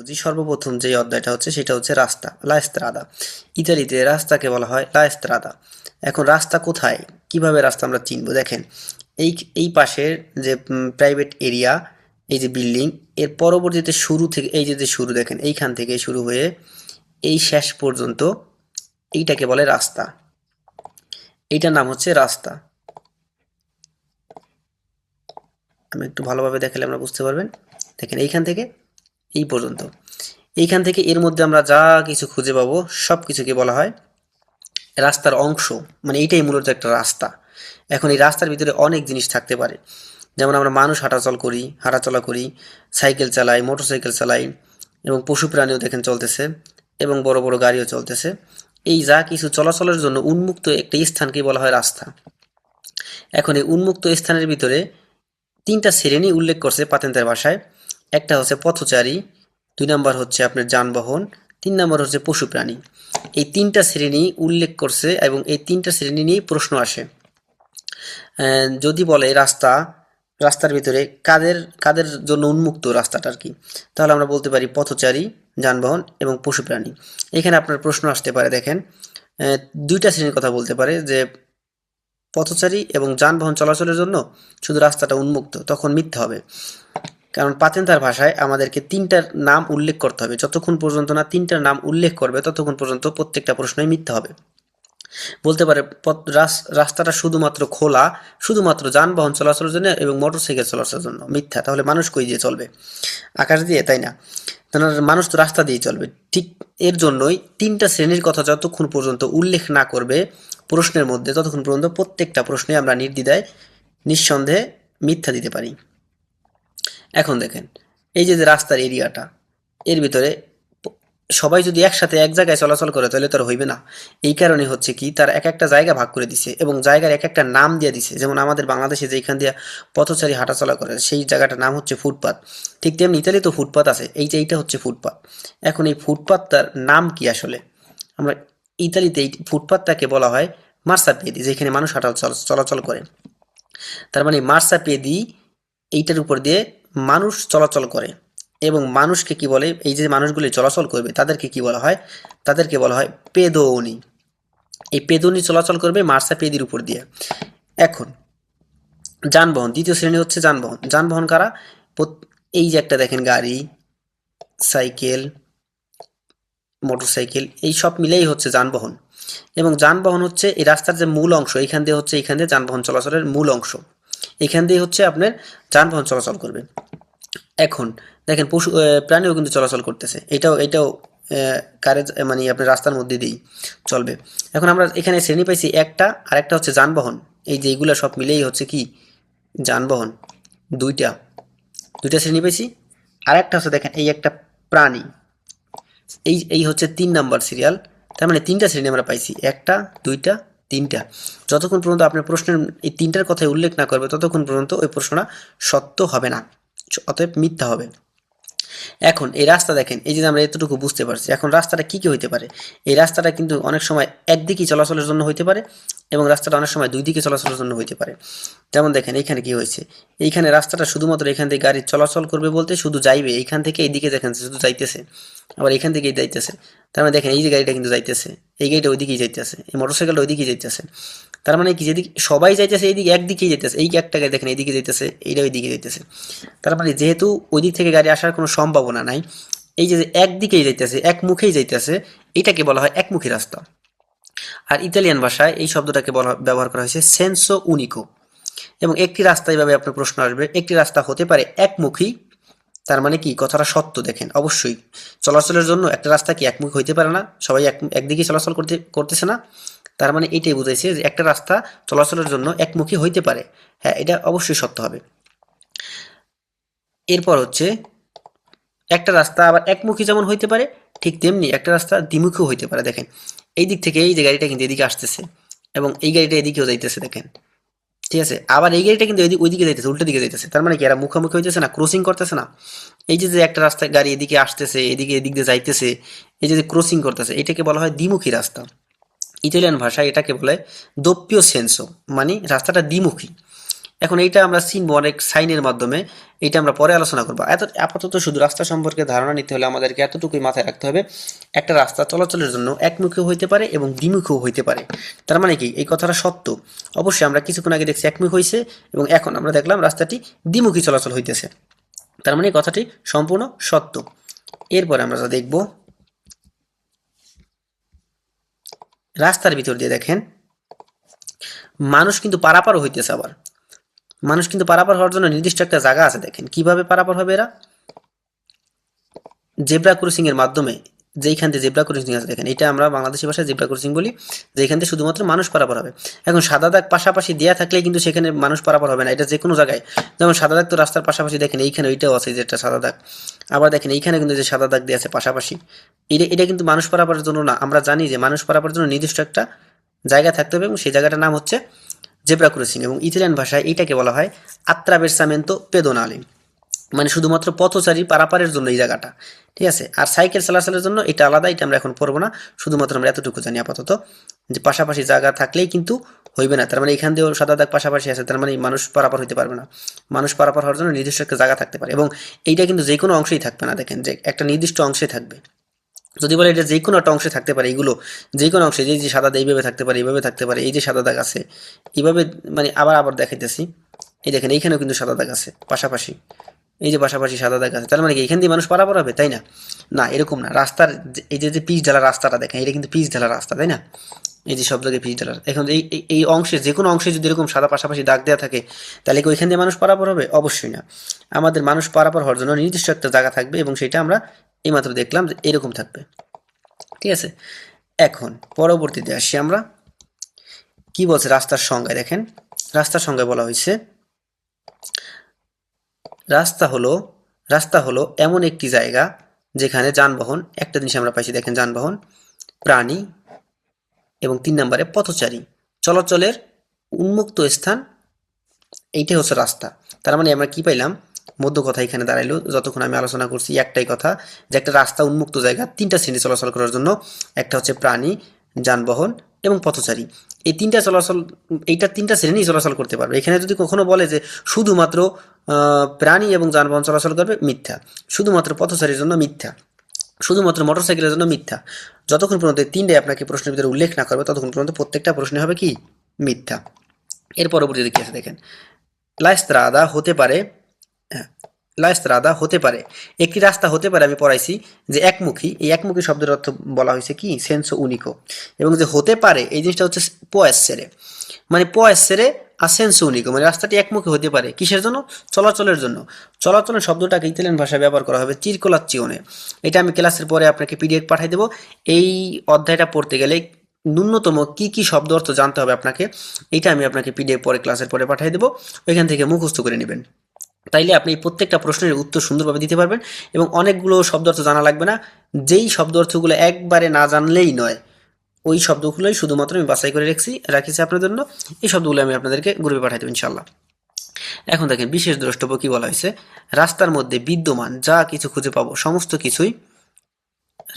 বুঝি সর্বপ্রথম যে অধ্যায়টা হচ্ছে সেটা হচ্ছে রাস্তা, লা স্ত্রাদা। ইতালিতে রাস্তাকে বলা হয় লা স্ত্রাদা। এখন রাস্তা কোথায়, কিভাবে রাস্তা আমরা চিনবো? দেখেন, এই এই পাশের যে প্রাইভেট এরিয়া, এই যে বিল্ডিং, এর পরবর্তীতে শুরু থেকে এই যে শুরু দেখেন, এইখান থেকে শুরু হয়ে এই শেষ পর্যন্ত এইটাকে বলে রাস্তা। এইটার নাম হচ্ছে রাস্তা। আমি একটু ভালোভাবে দেখালে আমরা বুঝতে পারবেন। দেখেন, এইখান থেকে এই পর্যন্ত, এইখান থেকে এর মধ্যে আমরা যা কিছু খুঁজে পাবো সব কিছুকে বলা হয় রাস্তার অংশ। মানে এইটাই মূলত একটা রাস্তা। এখন এই রাস্তার ভিতরে অনেক জিনিস থাকতে পারে, যেমন আমরা মানুষ হাঁটাচলা করি, সাইকেল চালাই, মোটরসাইকেল চালাই, এবং পশু প্রাণীও দেখেন চলতেছে, এবং বড় বড় গাড়িও চলতেছে। এই যা কিছু চলাচলের জন্য উন্মুক্ত একটা স্থানকে বলা হয় রাস্তা। এখন এই উন্মুক্ত স্থানের ভিতরে তিনটা শ্রেণী উল্লেখ করছে পাতেন্তের ভাষায়। একটা হচ্ছে পথচারী, 2 নাম্বার হচ্ছে আপনার যানবাহন, 3 নাম্বার হচ্ছে পশু প্রাণী। এই তিনটা শ্রেণী উল্লেখ করছে এবং এই তিনটা শ্রেণী নিয়ে প্রশ্ন আসে। যদি বলে রাস্তার ভিতরে কাদের কাদের জন্য উন্মুক্ত রাস্তাটা আর কি, তাহলে আমরা বলতে পারি পথচারী, যানবাহন এবং পশু প্রাণী। এখানে আপনার প্রশ্ন আসতে পারে, দেখেন, দুইটা শ্রেণীর কথা বলতে পারে যে পথচারী এবং যানবাহন চলাচলের জন্য শুধু রাস্তাটা উন্মুক্ত, তখন মিথ্যা হবে। কারণ পাতেন্তার ভাষায় আমাদেরকে তিনটার নাম উল্লেখ করতে হবে। যতক্ষণ পর্যন্ত না তিনটার নাম উল্লেখ করবে ততক্ষণ পর্যন্ত প্রত্যেকটা প্রশ্নই মিথ্যা হবে। বলতে পারে রাস্তাটা শুধুমাত্র খোলা, শুধুমাত্র যানবাহন চলাচলের জন্য এবং মোটরসাইকেল চলাচলের জন্য, মিথ্যা। তাহলে মানুষ কই দিয়ে চলবে? আকাশ দিয়ে, তাই না? মানুষ তো রাস্তা দিয়ে চলবে। ঠিক এর জন্যই তিনটা শ্রেণীর কথা যতক্ষণ পর্যন্ত উল্লেখ না করবে প্রশ্নের মধ্যে, ততক্ষণ পর্যন্ত প্রত্যেকটা প্রশ্নে আমরা নির্দ্বিধায় নিঃসন্দেহে মিথ্যা দিতে পারি। এখন দেখেন, এই যে রাস্তার এরিয়াটা, এর ভিতরে সবাই যদি একসাথে এক জায়গায় চলাচল করে তাহলে তো আর হইবে না। এই কারণে হচ্ছে কি, তার এক একটা জায়গা ভাগ করে দিছে এবং জায়গার এক একটা নাম দিয়ে দিছে। যেমন আমাদের বাংলাদেশে যেখান দিয়ে পথচারী হাঁটাচলা করে সেই জায়গাটার নাম হচ্ছে ফুটপাত, ঠিক তেমনি ইতালি তো ফুটপাত আছে। এইটা হচ্ছে ফুটপাত। এখন এই ফুটপাতটার নাম কি আসলে? আমরা ইতালিতে এই ফুটপাতটাকে বলা হয় মার্সাপিয়েদি, যেখানে মানুষ চলাচল করে। তার মানে মার্সাপিয়েদি, এইটার উপর দিয়ে মানুষ চলাচল করে। এবং মানুষকে কি বলে? এই যে মানুষগুলি চলাচল করবে তাদেরকে কি বলা হয়? তাদেরকে বলা হয় পেদোনি। এই পেদোনি চলাচল করবে মার্সাপিয়েদির উপর দিয়ে। এখন যানবাহন, দ্বিতীয় শ্রেণী হচ্ছে যানবাহন। যানবাহন কারা? এই যে একটা দেখেন, গাড়ি, সাইকেল, মোটরসাইকেল, এই সব মিলেই হচ্ছে যানবাহন। এবং যানবাহন হচ্ছে এই রাস্তার যে মূল অংশ, এইখান দিয়ে যানবাহন চলাচলের মূল অংশ। এখান দিয়ে হচ্ছে আপনার যানবাহন চলাচল করবে। এখন দেখেন, পশু প্রাণীও কিন্তু চলাচল করতেছে। এটাও কারেজ মানে আপনার রাস্তার মধ্যে দিয়েই চলবে। এখন আমরা এখানে শ্রেণী পাইছি একটা, আর একটা হচ্ছে যানবাহন। এই যে এইগুলা সব মিলেই হচ্ছে কি যানবাহন। দুইটা দুইটা শ্রেণী পাইছি। আর একটা হচ্ছে দেখেন, এই একটা প্রাণী। এই হচ্ছে 3 নাম্বার সিরিয়াল। তার মানে তিনটা শ্রেণী আমরা পাইছি, একটা, দুইটা, তিনটা। যতক্ষণ পর্যন্ত আপনার প্রশ্নের এই তিনটার কথাই উল্লেখ না করবে ততক্ষণ পর্যন্ত ওই প্রশ্নটা সত্য হবে না, অতএব মিথ্যা হবে। এখন এই রাস্তা দেখেন, এই যে আমরা এতটুকু বুঝতে পারছি, এখন রাস্তাটা কি হইতে পারে? এই রাস্তাটা কিন্তু অনেক সময় একদিকেই চলাচলের জন্য হইতে পারে এবং রাস্তাটা অনেক সময় দুই দিকে চলাচলের জন্য হইতে পারে। যেমন দেখেন, এইখানে কি হয়েছে, এইখানে রাস্তাটা শুধুমাত্র এখান থেকে গাড়ি চলাচল করবে বলতে শুধু যাইবে, এইখান থেকে এইদিকে দেখেন শুধু যাইতেছে, আবার এখান থেকেই যাইতেছে। তার মানে দেখেন, এই যে গাড়িটা কিন্তু যাইতেছে, এই গাড়িটা ওইদিকেই যাইতেছে, এই মোটরসাইকেলটা ওইদিকেই যাইতেছে। তার মানে কি, যেদিকে সবাই যাইতেছে এইদিকে একদিকেই যাইতেছে, এই একটা গাড়ি দেখেন এইদিকে যাইতেছে, এইটা ওইদিকে যাইতেছে। তার মানে যেহেতু ওই দিক থেকে গাড়ি আসার কোনো সম্ভাবনা নাই, এই যে একদিকেই যাইতেছে, এক মুখেই যাইতেছে, এটাকে বলা হয় একমুখী রাস্তা। আর ইতালিয়ান ভাষায় এই শব্দটাকে ব্যবহার করা হয়েছে সেন্সো উনিকো। এবং একটি রাস্তা, এইভাবে আপনার প্রশ্ন আসবে, একটি রাস্তা হতে পারে একমুখী। তার মানে কি, কথাটা সত্য। দেখেন, অবশ্যই চলাচলের জন্য একটা রাস্তা কি একমুখী হইতে পারে না? সবাই একদিকে চলাচল করতেছে না। তার মানে এটাই বুঝাইছে যে একটা রাস্তা চলাচলের জন্য একমুখী হইতে পারে। হ্যাঁ, এটা অবশ্যই সত্য হবে। এরপর হচ্ছে, একটা রাস্তা আবার একমুখী যেমন হইতে পারে, ঠিক তেমনি একটা রাস্তা দ্বিমুখীও হইতে পারে। দেখেন, এই দিক থেকে এই যে গাড়িটা কিন্তু এদিকে আসতেছে এবং এই গাড়িটা এদিকেও যাইতেছে, দেখেন, ঠিক আছে। আবার এই গাড়িটা কিন্তু ওইদিকে যাইতেছে, উল্টো দিকে যাইতেছে। তার মানে কি, এরা মুখোমুখি হইতেছে না, ক্রসিং করতেছে না? এই যে একটা রাস্তায় গাড়ি এদিকে আসতেছে, এদিক দিয়ে যাইতেছে, এই যে ক্রসিং করতেছে, এটাকে বলা হয় দ্বিমুখী রাস্তা। ইতালিয়ান ভাষায় এটাকে বলে দোপ্পিও সেন্সো, মানে রাস্তাটা দ্বিমুখী। এখন এইটা আমরা চিনবো অনেক সাইনের মাধ্যমে, এটা আমরা পরে আলোচনা করবো। আপাতত শুধু রাস্তা সম্পর্কে ধারণা নিতে হলে আমাদেরকে এতটুকুই মাথায় রাখতে হবে, একটা রাস্তা চলাচলের জন্য একমুখী হইতে পারে এবং দ্বিমুখীও হইতে পারে। তার মানে কি এই কথাটা সত্য? অবশ্যই আমরা কিছুক্ষণ আগে দেখছি একমুখী হয়েছে এবং এখন আমরা দেখলাম রাস্তাটি দ্বিমুখী চলাচল হইতেছে, তার মানে এই কথাটি সম্পূর্ণ সত্য। এরপরে আমরা যা দেখব, রাস্তার ভিতর দিয়ে দেখেন মানুষ কিন্তু পারাপারও হইতেছে। আবার মানুষ কিন্তু পারাপার হওয়ার জন্য নির্দিষ্ট একটা জায়গা আছে। দেখেন কিভাবে পারাপার হবে এরা, জেব্রা ক্রসিং এর মাধ্যমে। যেইখান থেকে জেব্রা ক্রসিং আছে দেখেন, এটা আমরা বাংলাদেশি ভাষায় জেব্রা ক্রসিং বলি, যেখান থেকে শুধুমাত্র মানুষ পারাপার হবে। এখন সাদা দাগ পাশাপাশি দেয়া থাকলে কিন্তু সেখানে মানুষ পারাপার হবে না, এটা যে কোনো জায়গায়। যেমন সাদা দাগ তো রাস্তার পাশাপাশি, দেখেন এইখানে ওইটাও আছে যেটা সাদা দাগ, আবার দেখেন এইখানে কিন্তু যে সাদা দাগ দিয়ে আছে পাশাপাশি, এটা কিন্তু মানুষ পারাপারের জন্য না। আমরা জানি যে মানুষ পারাপারের জন্য নির্দিষ্ট একটা জায়গা থাকতে হবে এবং সেই জায়গাটার নাম হচ্ছে জেব্রা ক্রসিং, এবং ইতালিয়ান ভাষায় এইটাকে বলা হয় আত্রাভেরসামেন্তো পেদোনালি, মানে শুধুমাত্র পথচারী পারাপারের জন্য এই জায়গাটা। ঠিক আছে, আর সাইকেল চলাচলের জন্য এটা আলাদা, এটা আমরা এখন পড়বো না। শুধুমাত্র আমরা এতটুকু জানি আপাতত যে পাশাপাশি জায়গা থাকলেই কিন্তু হইবে না। তার মানে এখান দিয়েও সাদা দাগ পাশাপাশি আছে, তার মানে মানুষ পারাপার হইতে পারবে না। মানুষ পারাপার হওয়ার জন্য নির্দিষ্ট একটা জায়গা থাকতে পারে, এবং এইটা কিন্তু যে কোনো অংশেই থাকবে না। দেখেন যে একটা নির্দিষ্ট অংশে থাকবে। যদি বলে এটা যে কোনো একটা অংশে থাকতে পারে, এগুলো যে কোনো অংশে, যে সাদা দাগ এইভাবে থাকতে পারে, এইভাবে থাকতে পারে, এই যে সাদা দাগ আছে এইভাবে, মানে আবার আবার দেখাইতেছি, এই দেখেন এইখানেও কিন্তু সাদা দাগ আছে পাশাপাশি, এই যে পাশাপাশি সাদা দাগ আছে, তার মানে কি এখান দিয়ে মানুষ পারাপার হবে? তাই না? না, এরকম না। রাস্তার এই যে পিচ ঢালা রাস্তাটা দেখেন, এটা কিন্তু পিচ ঢালা রাস্তা, তাই না? এই যে সব জায়গায় পিচ ঢালা। এখন এই অংশে যে কোনো অংশে যদি এরকম সাদা পাশাপাশি দাগ দেওয়া থাকে, তাহলে কি ওইখান দিয়ে মানুষ পারাপার হবে? অবশ্যই না। আমাদের মানুষ পারাপার হওয়ার জন্য নির্দিষ্ট একটা জায়গা থাকবে, এবং সেটা আমরা এইমাত্র দেখলাম যে এরকম থাকবে। ঠিক আছে, এখন পরবর্তীতে আসি আমরা, কি বলছে রাস্তার সংজ্ঞায়। দেখেন রাস্তার সংজ্ঞায় বলা হয়েছে, রাস্তা হলো এমন একটি জায়গা যেখানে যানবাহন, একটা জিনিস আমরা পাইছি দেখেন, যানবাহন, প্রাণী এবং 3 নম্বরে পথচারী চলাচলের উন্মুক্ত স্থান, এইটাই হচ্ছে রাস্তা। তার মানে আমরা কি পাইলাম? মধ্য কথা এখানে দাঁড়াইলো, যতক্ষণ আমি আলোচনা করছি একটাই কথা, যে একটা রাস্তা উন্মুক্ত জায়গা 3টা শ্রেণী চলাচল করার জন্য। একটা হচ্ছে প্রাণী, যানবাহন এবং পথচারী। এই 3টা শ্রেণী চলাচল করতে পারবে। এখানে যদি কখনো বলে যে শুধুমাত্র প্রাণী এবং যানবাহন চলাচল করবে, মিথ্যা। শুধুমাত্র পথচারীর জন্য মিথ্যা, শুধুমাত্র মোটরসাইকেলের জন্য মিথ্যা। যতক্ষণ পর্যন্ত 3টাই আপনাকে প্রশ্নের ভিতরে উল্লেখ না করবে, ততক্ষণ পর্যন্ত প্রত্যেকটা প্রশ্নে হবে কি? মিথ্যা। এর পরবর্তীতে কি আছে দেখেন, লা স্ত্রাদা হতে পারে, হ্যাঁ, লা স্ত্রাদা হতে পারে, একটি রাস্তা হতে পারে। আমি পড়াইছি যে একমুখী, এই একমুখী শব্দের অর্থ বলা হয়েছে কি? সেন্সো উনিকো। এবং যে হতে পারে এই জিনিসটা হচ্ছে পুò essere, মানে পুò essere a senso unico, মানে রাস্তাটি একমুখী হতে পারে কিসের জন্য? চলাচলের জন্য। চলাচলের শব্দটাকে ইতালিয়ান ভাষায় ব্যবহার করা হবে circolazione। এটা আমি ক্লাসের পরে আপনাকে পিডিএফ পাঠিয়ে দেবো। এই অধ্যায়টা পড়তে গেলে ন্যূনতম কি কি শব্দ অর্থ জানতে হবে আপনাকে, এটা আমি আপনাকে পিডিএফ পরে ক্লাসের পরে পাঠিয়ে দেবো, ওইখান থেকে মুখস্থ করে নেবেন। তাইলে আপনি প্রত্যেকটা প্রশ্নের উত্তর সুন্দরভাবে দিতে পারবেন, এবং অনেকগুলো শব্দ অর্থ জানা লাগবে না। যেই শব্দ অর্থগুলো একবারে না জানলেই নয়, ওই শব্দগুলোই শুধুমাত্র আমি বাছাই করে রাখিছি আপনাদের জন্য। এই শব্দগুলো আমি আপনাদেরকে গ্রুপে পাঠাই দেবো ইনশাল্লাহ। এখন দেখেন বিশেষ দ্রষ্টব্য কি বলা হয়েছে, রাস্তার মধ্যে বিদ্যমান যা কিছু খুঁজে পাবো সমস্ত কিছুই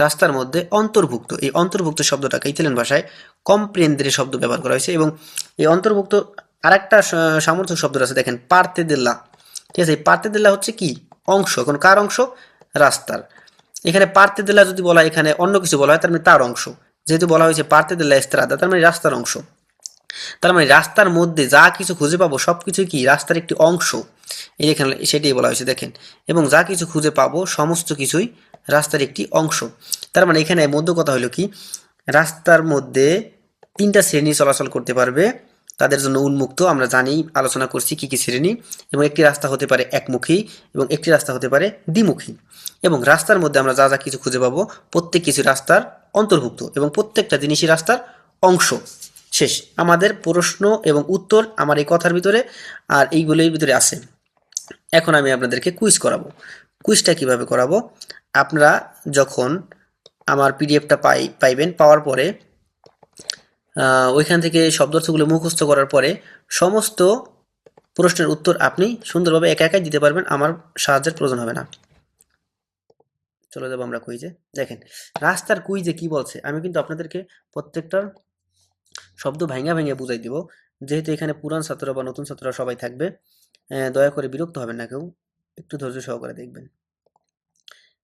রাস্তার মধ্যে অন্তর্ভুক্ত। এই অন্তর্ভুক্ত শব্দটাকে ইতালিয়ান ভাষায় কম্প্রেন্দ্রে শব্দ ব্যবহার করা হয়েছে, এবং এই অন্তর্ভুক্ত আরেকটা সামর্থ্যক শব্দ আছে দেখেন, পার্তে দেল্লা। ঠিক আছে, এই পার্তে দেল্লা হচ্ছে কি? অংশ। এখন কার অংশ? রাস্তার। এখানে পার্তে দেল্লা যদি বলা হয়, এখানে অন্য কিছু বলা হয়, তার মানে তার অংশ। যেহেতু বলা হয়েছে পার্তে দেল্লা এস্ত্রাদা, তার মানে রাস্তার অংশ। তার মানে রাস্তার মধ্যে যা কিছু খুঁজে পাবো সবকিছুই কি? রাস্তার একটি অংশ। এই এখানে সেটাই বলা হয়েছে দেখেন, এবং যা কিছু খুঁজে পাবো সমস্ত কিছুই রাস্তার একটি অংশ। তার মানে এখানে মধ্য কথা হলো কি, রাস্তার মধ্যে 3টা শ্রেণী চলাচল করতে পারবে, তাদের জন্য উন্মুক্ত। আমরা জানি, আলোচনা করছি কি কি শ্রেণী, এবং একটি রাস্তা হতে পারে একমুখী এবং একটি রাস্তা হতে পারে দ্বিমুখী। এবং রাস্তার মধ্যে আমরা যা যা কিছু খুঁজে পাবো প্রত্যেক কিছু রাস্তার অন্তর্ভুক্ত, এবং প্রত্যেকটা জিনিসই রাস্তার অংশ। শেষ। আমাদের প্রশ্ন এবং উত্তর আমার এই কথার ভিতরে আর এইগুলোর ভিতরে আছে। এখন আমি আপনাদেরকে কুইজ করাবো। কুইজটা কিভাবে করাবো, আপনারা যখন আমার পিডিএফটা পাইবেন, পাওয়ার পরে ওইখান থেকে শব্দার্থগুলো মুখস্থ করার পরে সমস্ত প্রশ্নের উত্তর আপনি সুন্দরভাবে একা একাই দিতে পারবেন, আমার সাহায্যের প্রয়োজন হবে না। চলে যাবো আমরা কুইজে। দেখেন রাস্তার কুইজে কি বলছে, আমি কিন্তু আপনাদেরকে প্রত্যেকটার শব্দ ভাঙা বুঝাই দিব। যেহেতু এখানে পুরান ছাত্র বা নতুন ছাত্ররা সবাই থাকবে, দয়া করে বিরক্ত হবেন না কেউ, একটু ধৈর্য সহকারে দেখবেন।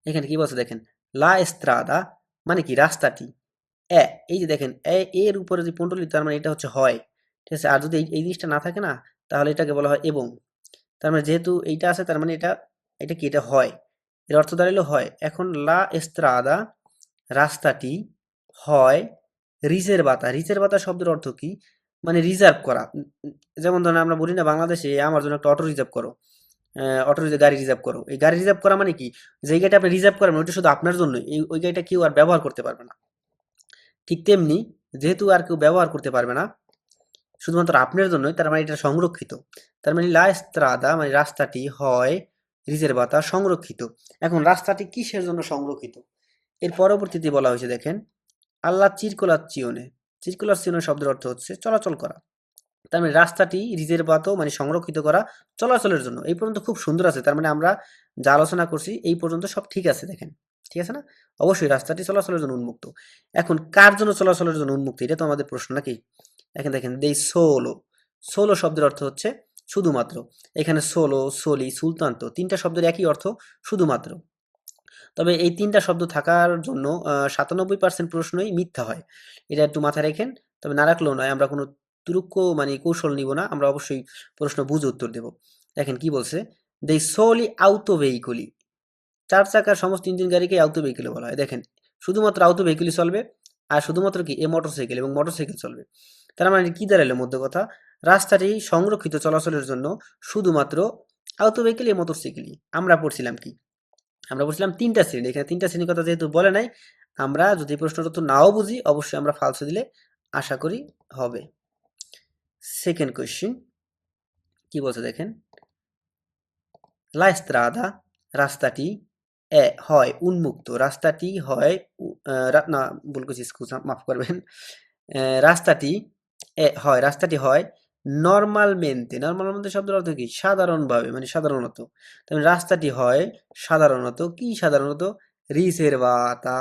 এখানে কি বলছে দেখেন, লা এস্ত্রাদা মানে কি রাস্তাটি, এই যে দেখেন এর উপরে যে পুন্ডলিক, তার মানে এটা হচ্ছে হয়, ঠিক আছে। আর যদি এই জিনিসটা না থাকে না, তাহলে এটাকে বলা হয় এবং। তার মানে যেহেতু এইটা আছে, তার মানে এটা এটা কি, এটা হয়, এর অর্থ দাঁড়ালো হয়। এখন লা এস্ত্রাদা রাস্তাটি হয় রিজেরবাতা। রিজেরবাতা শব্দের অর্থ কি, মানে রিজার্ভ করা। যেমন ধরেন আমরা বলি না বাংলাদেশে, আমার জন্য একটা অটো রিজার্ভ করো, অটো গাড়ি রিজার্ভ করো। এই গাড়ি রিজার্ভ করা মানে কি, যে গাড়িটা আপনি রিজার্ভ করেন ওইটা শুধু আপনার জন্য, ওই গাড়িটা কেউ আর ব্যবহার করতে পারবে না। ঠিক তেমনি যেহেতু আর কেউ ব্যবহার করতে পারবে না, শুধুমাত্র আপনার জন্যই, তার মানে এটা সংরক্ষিত। তার মানে লা এস্ত্রাদা মানে রাস্তাটি হয় রিজেরবাতা সংরক্ষিত। এখন রাস্তাটি কিসের জন্য সংরক্ষিত, এর পরবর্তীতে বলা হয়েছে দেখেন, আল্লাহ চিরকুলাচিওনে। চিরকুলাচিওনে শব্দের অর্থ হচ্ছে চলাচল করা। তার মানে রাস্তাটি রিজেরবাতো মানে সংরক্ষিত করা চলাচলের জন্য। এই পর্যন্ত খুব সুন্দর আছে, তার মানে আমরা যা আলোচনা করছি এই পর্যন্ত সব ঠিক আছে দেখেন, ঠিক আছে না? অবশ্যই রাস্তাটি চলাচলের জন্য উন্মুক্ত। এখন কার জন্য চলাচলের জন্য উন্মুক্ত, এটা তো আমাদের প্রশ্ন নাকি। এখন দেখেন দেই সোলো। সোলো শব্দের অর্থ হচ্ছে শুধুমাত্র। এখানে সোলো, সলি, সুলতান্ত তিনটা শব্দের একই অর্থ, শুধুমাত্র। তবে এই তিনটা শব্দ থাকার জন্য ৯৭% প্রশ্নই মিথ্যা হয়, এটা একটু মাথায় রাখেন। তবে না রাখলেও নয়, আমরা কোনো তুরুক্ক মানে কৌশল নিব না, আমরা অবশ্যই প্রশ্ন বুঝে উত্তর দেব। দেখেন কি বলছে, দে সোলি আউতো ভেহিকুলি, চার চাকার সমস্ত ইঞ্জিন গাড়িকে আউতো ভেহিকুল বলা হয়। দেখেন শুধুমাত্র আউতো ভেহিকুলই চলবে, আর শুধুমাত্র কি এ মোটরসাইকেল এবং মোটরসাইকেল চলবে। তার মানে কি দাঁড়ালো মধ্য কথা, রাস্তাটি সংরক্ষিত চলাচলের জন্য শুধুমাত্র আউতো ভেহিকুল এ মোটরসাইকেলই। আমরা পড়ছিলাম কি, আমরা বলছিলাম তিনটা শ্রেণী, এখানে তিনটা শ্রেণীর কথা যেহেতু বলে নাই, আমরা যদি প্রশ্নটা তো নাও বুঝি, অবশ্যই আমরা ফালসে দিলে আশা করি হবে। সেকেন্ড কোয়েশ্চেন কি বলছে দেখেন, লা স্ত্রাদা রাস্তাটি হয় উন্মুক্ত। রাস্তাটি হয় না, ভুল করছি, মাফ করবেন। রাস্তাটি রাস্তাটি হয় নর্মালমেন্তে। নর্মালমেন্তে শব্দের অর্থ কি, সাধারণভাবে মানে সাধারণত। তাহলে রাস্তাটি হয় সাধারণত, কি সাধারণত, রিসেরভাতা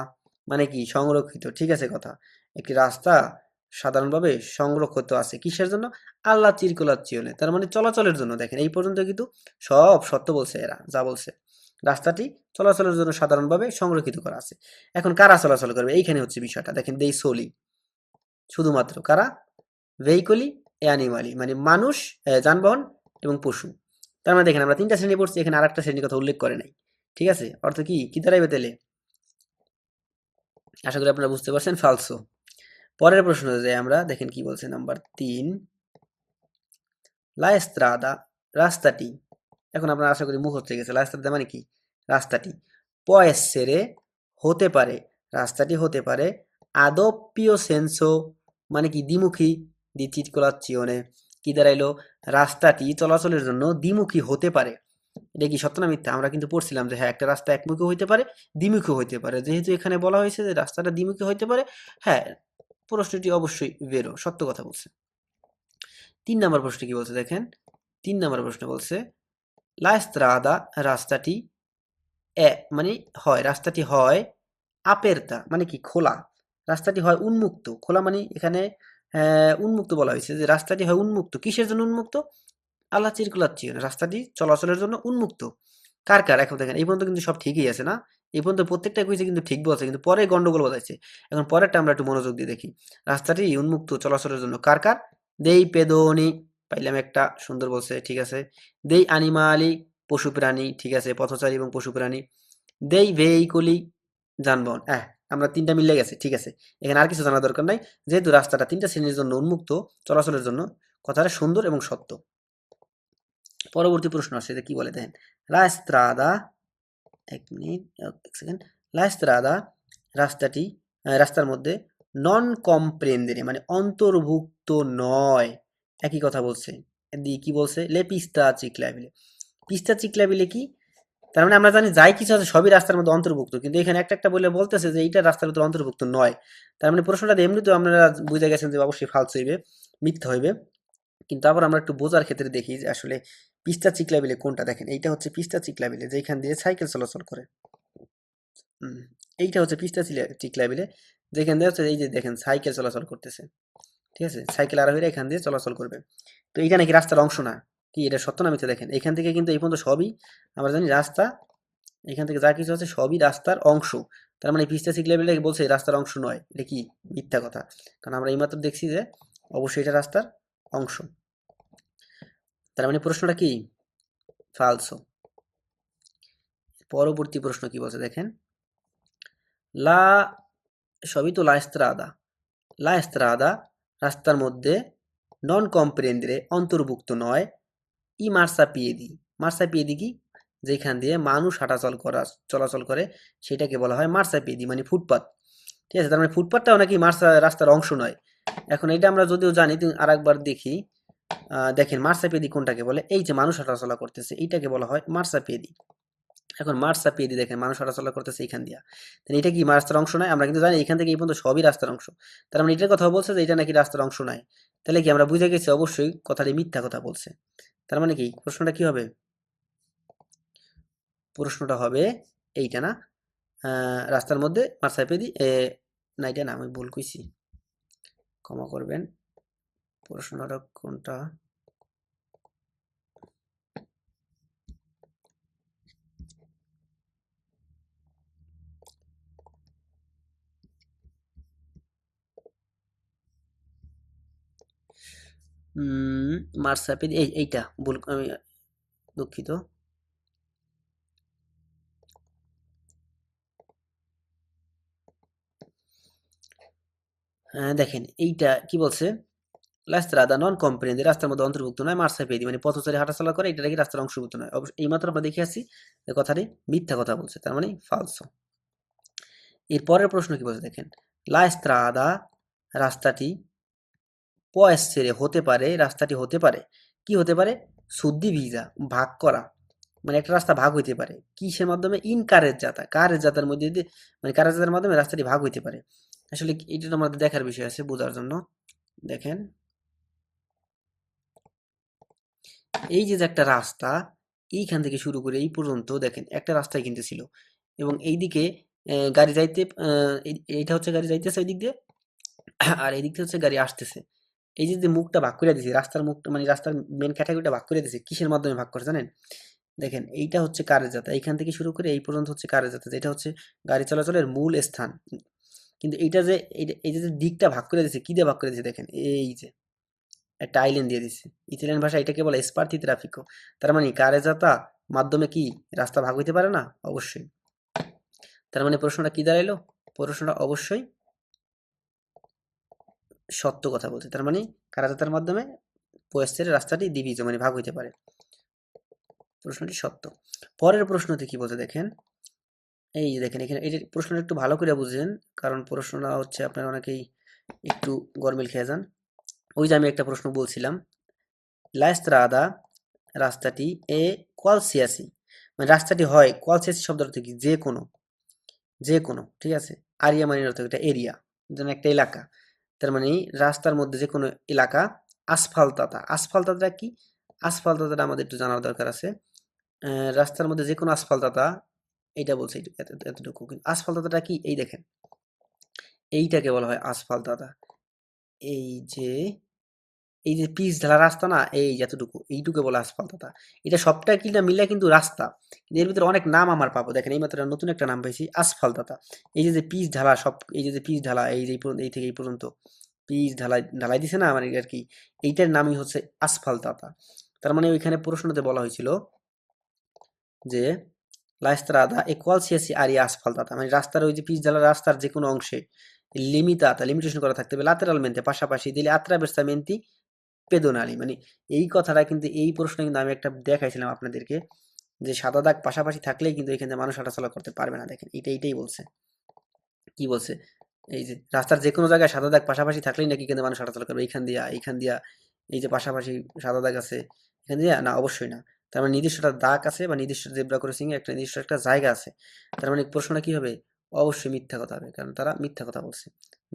মানে কি সংরক্ষিত, ঠিক আছে কথা। একটি রাস্তা সাধারণভাবে সংরক্ষিত আছে কিসের জন্য, আল্লাহ চিরকুলাচিওনে, তার মানে চলাচলের জন্য। দেখেন এই পর্যন্ত কিন্তু সব সত্য বলছে এরা যা বলছে, রাস্তাটি চলাচলের জন্য সাধারণভাবে সংরক্ষিত করা আছে। এখন কারা চলাচল করবে, এইখানে হচ্ছে বিষয়টা। দেখেন দেই সোলি শুধুমাত্র, কারা, ভেহিকলি অ্যানিমালি মানে মানুষ, যানবাহন এবং পশু। তার মানে দেখেন আমরা তিনটা শ্রেণী পড়ছি, এখানে আর একটা শ্রেণীর কথা উল্লেখ করে নাই, ঠিক আছে। অর্থ কি কি দাঁড়াইবে তাহলে, আশা করি আপনারা বুঝতে পারছেন, ফালসো। পরের প্রশ্ন যাই আমরা, দেখেন কি বলছে নাম্বার 3, লা এস্ত্রাদা রাস্তাটি। এখন আপনারা আশা করি মুখ হচ্ছে গেছে, লা এস্ত্রাদা মানে কি, রাস্তাটি può essere হতে পারে, রাস্তাটি হতে পারে a doppio senso মানে কি দ্বিমুখী, di circolazione কি দাঁড়াইলো, রাস্তাটি চলাচলের জন্য দ্বিমুখী হতে পারে। এটা কি সত্য না মিথ্যা, আমরা কিন্তু পড়ছিলাম যে হ্যাঁ একটা রাস্তা একমুখী হইতে পারে, দ্বিমুখী হইতে পারে। যেহেতু এখানে বলা হয়েছে যে রাস্তাটা দ্বিমুখী হইতে পারে, হ্যাঁ প্রশ্নটি অবশ্যই বেরো, সত্য কথা বলছে। 3 নম্বর প্রশ্ন কি বলছে দেখেন, 3 নম্বর প্রশ্ন বলছে লা স্ত্রাদা রাস্তাটি মানে হয়, রাস্তাটি হয় আपेरता মানে কি খোলা, রাস্তাটি হয় উন্মুক্ত। খোলা মানে এখানে উন্মুক্ত বলা হয়েছে, যে রাস্তাটি হয় উন্মুক্ত। কিসের জন্য উন্মুক্ত, আল্লাহ চিরকুলাচিওনে রাস্তাটি চলাচলের জন্য উন্মুক্ত। কার কার, এখন দেখেন এই পর্যন্ত কিন্তু সব ঠিকই আছে না, এই পর্যন্ত প্রত্যেকটা কুইজে কিন্তু ঠিক বলছে, কিন্তু পরে গন্ডগোল বাজাইছে। এখন পরেরটা আমরা একটু মনোযোগ দিয়ে দেখি, রাস্তাটি উন্মুক্ত চলাচলের জন্য কার কার, দেই পেদোনি, পাইলাম একটা সুন্দর বলছে, ঠিক আছে। দেই আনিমালি পশু প্রাণী, ঠিক আছে, পথচারী এবং পশু প্রাণী। দেই ভেহিকুলি যানবাহন, আমরা তিনটা মিলে গেছে, ঠিক আছে। এখানে আর কিছু জানার দরকার নাই, যেহেতু রাস্তাটা তিনটা শ্রেণীর জন্য উন্মুক্ত চলাচলের জন্য, কথাটা সুন্দর এবং সত্য। পরবর্তী প্রশ্ন আসছে যে কি বলে দেখেন, লা স্ত্রাদা, এক মিনিট এক সেকেন্ড, লা স্ত্রাদা রাস্তাটি, রাস্তার মধ্যে নন কম্প্রেন্দেরে মানে অন্তর্ভুক্ত নয়, একই কথা বলছে। দিয়ে কি বলছে, লে পিস্তা চিকলাবিলে। পিস্তা চিকলাবিলে কি, তার মানে আমরা জানি যাই কিছু আছে সবই রাস্তার মধ্যে অন্তর্ভুক্ত, কিন্তু এখানে একটা একটা বলে বলতেছে যে এইটা রাস্তার মধ্যে অন্তর্ভুক্ত নয়। তার মানে প্রশ্নটা এমনিতেও আপনারা বুঝে গেছেন যে অবশ্যই ফালস হইবে, মিথ্যা হইবে। কিন্তু আবার আমরা একটু বোঝার ক্ষেত্রে দেখি যে আসলে পিস্তা চিকলাবিলে কোনটা। দেখেন এইটা হচ্ছে পিস্তা চিকলাবিলে, যেখান দিয়ে সাইকেল চলাচল করে। এইটা হচ্ছে পিস্তা চিকলাবিলে, যেখান দিয়ে হচ্ছে এই যে দেখেন সাইকেল চলাচল করতেছে, ঠিক আছে, সাইকেল আরোহীরা এখান দিয়ে চলাচল করবে। তো এইটা নাকি রাস্তার অংশ না, কি এটা সত্য না মিথ্যা? দেখেন এখান থেকে কিন্তু এই পর্যন্ত সবই আমরা জানি রাস্তা, এখান থেকে যা কিছু আছে সবই রাস্তার অংশ। তার মানে পিস্তা সিক লেভেলে বলছে রাস্তার অংশ নয়, এটা কি মিথ্যা কথা? কারণ আমরা এইমাত্র দেখছি যে অবশ্যই এটা রাস্তার অংশ। তার মানে প্রশ্নটা কি ফালসো। পরবর্তী প্রশ্ন কি বলছে দেখেন, লা, সবই তো লা এস্ত্রাদা, লা এস্ত্রাদা রাস্তার মধ্যে, নন কম্প্রেন্দ্রে অন্তর্ভুক্ত নয়, ই মার্সাপিয়েদি, মার্সাপিয়েদি কি, যেখান দিয়ে মানুষ চলাচল করে সেটাকে বলা হয় মার্সাপিয়েদি, মানে ফুটপাত। ঠিক আছে, তার মানে ফুটপাতটাও নাকি রাস্তার অংশ নয়। এখন এটা আমরা যদিও জানি, আর একবার দেখি। দেখেন মার্সাপিয়েদি কোনটাকে বলে, এই যে মানুষ হাঁটাচলা করতেছে এইটাকে বলা হয় মার্সাপিয়েদি। এখন মার্সাপিয়েদি দেখেন মানুষ হাঁটাচলা করতেছে এইখান দিয়া, এটা কি রাস্তার অংশ নয়? আমরা কিন্তু জানি এখান থেকে এই পর্যন্ত সবই রাস্তার অংশ। তার মানে এটার কথা বলছে যে এটা নাকি রাস্তার অংশ নয়। তাহলে কি আমরা বুঝে গেছি অবশ্যই কথাটি মিথ্যা কথা বলছে। তার মানে কি প্রশ্নটা কি হবে? প্রশ্নটা হবে এইটা না, রাস্তার মধ্যে মার্সাপিয়েদি না, এটা না, আমি ভুল কইছি, ক্ষমা করবেন। প্রশ্নটা কোনটা? মার্সাপিয়েদি, এইটা ভুল, আমি দুঃখিত। দেখেন এইটা কি বলছে, লাস্ত্রাদা নন কম্প্রেহেন্সে রাস্তার মধ্যে অন্তর্ভুক্ত নয়, মার্সাপিয়েদি মানে পথচারী হাঁটাচলা করে, এটা নাকি রাস্তার অংশভুক্ত নয়। অবশ্য এইমাত্র আমরা দেখে আসছি যে কথাটি মিথ্যা কথা বলছে, তার মানে ফালসো। এর পরের প্রশ্ন কি বলছে দেখেন, লা এস্ত্রাদা রাস্তাটি, পয়েসেরে হতে পারে, রাস্তাটি হতে পারে, কি হতে পারে? সুদ্দিভিজা ভাগ করা, মানে একটা রাস্তা ভাগ হইতে পারে কিসের মাধ্যমে? ইন কারের জাতা, কারের জাতার মধ্যে দিয়ে, মানে কারের জাতার মাধ্যমে রাস্তাটি ভাগ হইতে পারে। আসলে এটা তো আমাদের দেখার বিষয় আছে বোঝার জন্য। দেখেন এই যে একটা রাস্তা, এইখান থেকে শুরু করে এই পর্যন্ত দেখেন একটা রাস্তাই কিন্তু ছিল, এবং এইদিকে গাড়ি যাইতে, এইটা হচ্ছে গাড়ি যাইতেছে ওই দিক দিয়ে, আর এই দিক থেকে হচ্ছে গাড়ি আসতেছে। এই যে মুখটা ভাগ করে দিয়েছে, রাস্তার মুখটা মানে রাস্তার মেন ক্যাটাগরিটা ভাগ করে দিয়েছে, কিসের মাধ্যমে ভাগ করে জানেন? দেখেন এইটা হচ্ছে কারের যাত্রা, এইখান থেকে শুরু করে এই পর্যন্ত হচ্ছে কারের যাত্রা, যেটা হচ্ছে গাড়ি চলাচলের মূল স্থান। কিন্তু এইটা যে এই যে দিকটা ভাগ করে দিয়েছে, কি দিয়ে ভাগ করে দিয়েছে দেখেন, এই যে একটা আইল্যান্ড দিয়ে দিচ্ছে। ইতালিয়ান ভাষা এটাকে বলে স্পার্তি ট্রাফিকো। তার মানে কারে যাতা মাধ্যমে কি রাস্তা ভাগ হইতে পারে না? অবশ্যই। তার মানে প্রশ্নটা কি দাঁড়াইলো? প্রশ্নটা অবশ্যই সত্য কথা বলছে। তার মানে কারাযাতার মাধ্যমে পোয়েস্তের রাস্তাটি ডিভিজ মানে ভাগ হইতে পারে। প্রশ্নটি সত্য। পরের প্রশ্নতে কি বলছে দেখেন, এই যে দেখেন এখানে এই যে প্রশ্নটা একটু ভালো করে বুঝেন, কারণ প্রশ্নটা হচ্ছে আপনারা অনেকেই একটু গরমিল খেয়ে যান। ওই যে আমি একটা প্রশ্ন বলছিলাম, লা স্ত্রাদা রাস্তাটি এ কোয়ালসিয়াসি, মানে রাস্তাটি হয় কোয়ালসিয়াসি শব্দ অর্থ কি? যে কোনো, যে কোনো, ঠিক আছে। আরিয়া মানে অর্থ এটা এরিয়া, যেন একটা এলাকা। তার মানে রাস্তার মধ্যে যে কোনো এলাকা, আসফালতাতা, আসফালতাতা কি? আসফালতাতা আমাদের একটু জানার দরকার আছে। রাস্তার মধ্যে যে কোনো আসফালতাতা, এটা বলছে এতটুকু। কিন্তু আসফালতাতা কি? এই দেখেন এইটাকে বলা হয় আসফালতাতা। এই যে এই যে পিচ ঢালা রাস্তা না, এই যতটুকু এইটুকু বলে আসফালতাতা। এটা সবটা কিনা মিলে কিন্তু রাস্তা, কিন্তু এর ভিতরে অনেক নাম আমার পাবো। দেখেন এই মাত্র নতুন একটা নাম পেয়েছি, আসফালতাতা। এই যে পিচ ঢালা সব, এই যে পিচ ঢালা, এই যে এই থেকে এই পর্যন্ত পিচ ঢালাই ঢালাই দিছে না, মানে আর কি, এইটার নামই হচ্ছে আসফালতাতা। তার মানে ওইখানে প্রশ্নতে বলা হয়েছিল যে la strada è qualsiasi area asfaltata, মানে রাস্তার ওই যে পিচ ঢালা রাস্তার যে কোনো অংশে লিমিটেশন করা থাকতে হবে lateralmente পাশাপাশি দিলে attraversamenti পেদোনালি, মানে এই কথাটা কিন্তু এই প্রশ্ন কিন্তু আমি একটা দেখাইছিলাম আপনাদেরকে, যে সাদা দাগ পাশাপাশি থাকলেই কিন্তু এখানে মানুষ হাঁটাচলা করতে পারবে না। দেখেন এইটাই বলছে, কি বলছে, এই যে রাস্তার যে কোনো জায়গায় সাদা দাগ পাশাপাশি থাকলেই নাকি কিন্তু মানুষ হাঁটাচলা করবে, এইখান দিয়া এই যে পাশাপাশি সাদা দাগ আছে এখান দিয়া না, অবশ্যই না। তার মানে নির্দিষ্ট একটা দাগ আছে বা নির্দিষ্ট জেব্রা ক্রসিং এ একটা নির্দিষ্ট একটা জায়গা আছে। তার মানে প্রশ্নটা কি হবে? অবশ্যই মিথ্যা কথা হবে, কারণ তারা মিথ্যা কথা বলছে।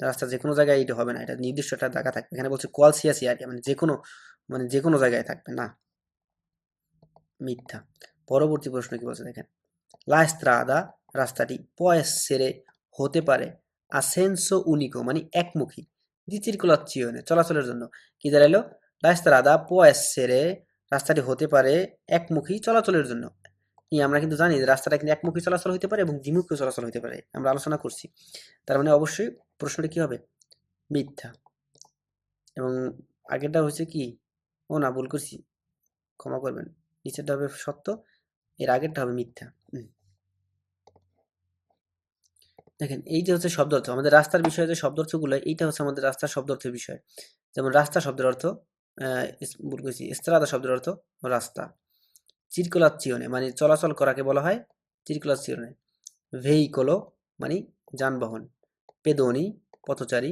রাস্তার যে কোনো জায়গায় এটা হবে না, এটা নির্দিষ্ট একটা জায়গা থাকবে। এখানে বলছে কোয়ালসিয়াসি আরিয়া, মানে যে কোনো জায়গায় থাকবে না, মিথ্যা। পরবর্তী প্রশ্ন কি বলছে দেখেন, লা স্ত্রাদা রাস্তাটি può essere হতে পারে, আসেনসো উনিকো মানে একমুখী, দি circolazione চলাচলের জন্য। কি দাঁড়াইলো? La strada può essere রাস্তাটি হতে পারে একমুখী চলাচলের জন্য। আমরা কিন্তু জানি যে রাস্তাটা কিন্তু একমুখী চলাচল হইতে পারে এবং দ্বিমুখী চলাচল হইতে পারে। আমরা আলোচনা করছি। তার মানে অবশ্যই প্রশ্নটি কি হবে? মিথ্যা। এবং আগেরটা হচ্ছে কি? ও না ভুল করছি। ক্ষমা করবেন। নিচেরটা হবে সত্য, এর আগেরটা হবে মিথ্যা। দেখেন এই যে হচ্ছে শব্দ অর্থ, আমাদের রাস্তার বিষয়ে যে শব্দ অর্থগুলো, এইটা হচ্ছে আমাদের রাস্তার শব্দ অর্থের বিষয়। যেমন রাস্তা শব্দের অর্থ, ভুল করেছি, স্ত্রাদা শব্দের অর্থ রাস্তা। চিরকুলাচিওনে মানে চলাচল করাকে বলা হয় চিরকুলাচিওনে। ভেহিকোলো মানে যানবাহন। পেদোনি পথচারী।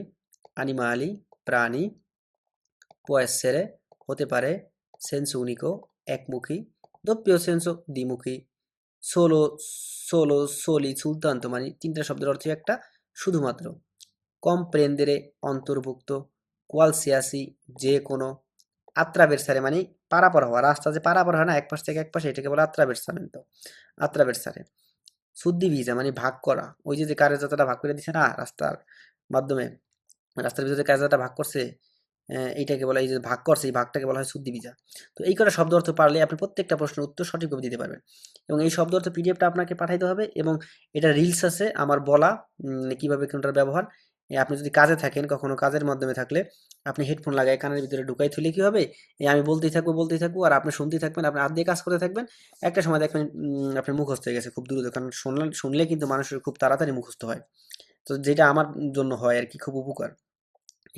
আনিমালি প্রাণী। পুয়েসেরে হতে পারে। সেন্সো উনিকো একমুখী। দোপ্পিও সেন্সো দ্বিমুখী। সোলো সোলো সোলি সুলতান্ত মানে তিনটা শব্দের অর্থ একটা, শুধুমাত্র। কমপ্রেন্দেরে অন্তর্ভুক্ত। কোয়ালসিয়াসি যে কোনো। আত্রাবেরসারে মানে পারাপার হওয়া, রাস্তা যে পারাপার হয় না এক পাশ থেকে এক পাশে, এটাকে বলে আত্রাবেরসামেন্তো। আত্রাবেরসারে সুদ্দিভিজা মানে ভাগ করা, ওই যে যে কারের যাত্রাটা ভাগ করে দিছে না রাস্তার মাধ্যমে, রাস্তার ভিতরে কারের যাত্রা ভাগ করছে, এইটাকে বলা, এই যে ভাগ করছে এই ভাগটাকে বলা হয় সুদ্দিভিজা। তো এই কটা শব্দ অর্থ পারলে আপনি প্রত্যেকটা প্রশ্নের উত্তর সঠিকভাবে দিতে পারবেন। এবং এই শব্দ অর্থ পিডিএফটা আপনাকে পাঠাইতে হবে, এবং এটা রিলস আছে আমার বলা, কিভাবে কোনটার ব্যবহার। আপনি যদি কাজে থাকেন, কখনো কাজের মাধ্যমে থাকলে আপনি হেডফোন লাগায় কানের ভিতরে ঢুকাই থুলে কি হবে, আমি বলতেই থাকবো আর আপনি শুনতেই থাকবেন, আপনি হাত দিয়ে কাজ করতে থাকবেন। একটা সময় দেখবেন আপনার মুখস্থ হয়ে গেছে খুব দ্রুত, কারণ শুনলে কিন্তু মানুষের খুব তাড়াতাড়ি মুখস্থ হয়। তো যেটা আমার জন্য হয় আর কি, খুব উপকার।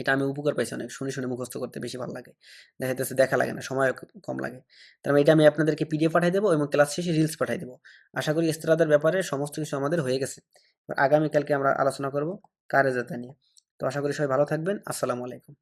এটা আমি উপকার পাইছি অনেক, শুনে শুনে মুখস্থ করতে বেশি ভালো লাগে। দেখা যাচ্ছে দেখা লাগে না, সময় কম লাগে। তার মানে এটা আমি আপনাদেরকে পিডিএফ পাঠিয়ে দেবো এবং ক্লাস শেষে রিলস পাঠিয়ে দেবো। আশা করি ইস্তেরাদার ব্যাপারে সমস্ত কিছু আমাদের হয়ে গেছে। আগামীকালকে আমরা আলোচনা করব কারে যাতা নিয়ে। তো আশা করি সবাই ভালো থাকবেন। আসসালামু আলাইকুম।